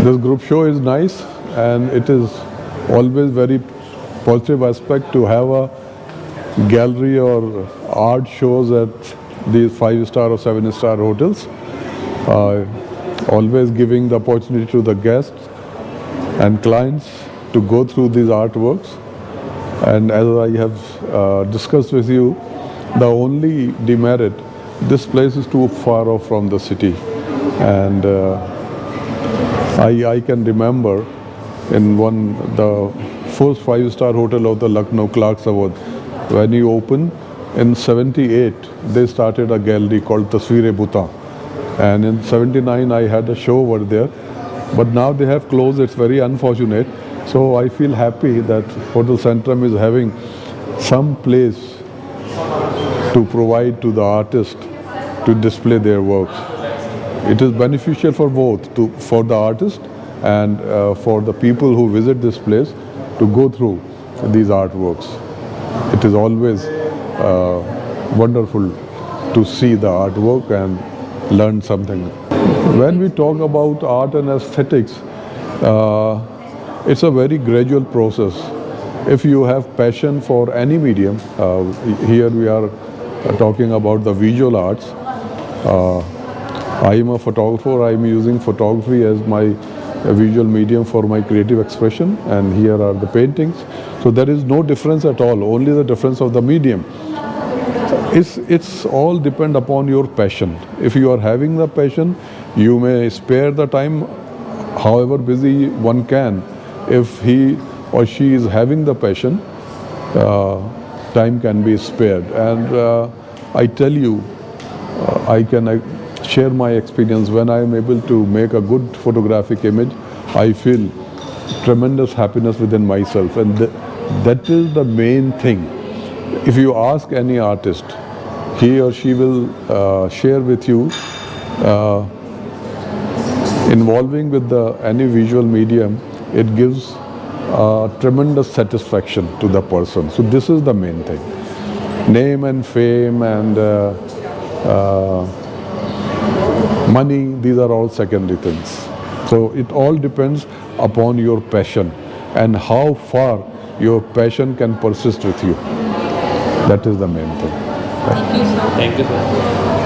This group show is nice, and it is always very positive aspect to have a gallery or art shows at these 5-star or 7-star hotels. Always giving the opportunity to the guests and clients to go through these artworks. And as I have discussed with you, the only demerit, this place is too far off from the city. And I can remember in the first 5-star hotel of the Lucknow Clark's Award, when you opened in 78, they started a gallery called Tasveer-e-Bhutan. And in 79, I had a show over there. But now they have closed. It's very unfortunate. So I feel happy that Hotel Centrum is having some place to provide to the artist to display their works. It is beneficial for both, for the artist and for the people who visit this place to go through these artworks. It is always wonderful to see the artwork and learn something. When we talk about art and aesthetics, it's a very gradual process. If you have passion for any medium, here we are talking about the visual arts. I am a photographer. I am using photography as my visual medium for my creative expression, and here are the paintings. So there is no difference at all, only the difference of the medium. It's all depend upon your passion. If you are having the passion, you may spare the time however busy one can. If he or she is having the passion, time can be spared. And I tell you, I can share my experience. When I am able to make a good photographic image, I feel tremendous happiness within myself, and that is the main thing. If you ask any artist, he or she will share with you, involving with any visual medium, it gives tremendous satisfaction to the person. So this is the main thing. Name and fame and money, these are all secondary things. So it all depends upon your passion and how far your passion can persist with you. That is the main thing. Thank you, sir. Thank you, sir.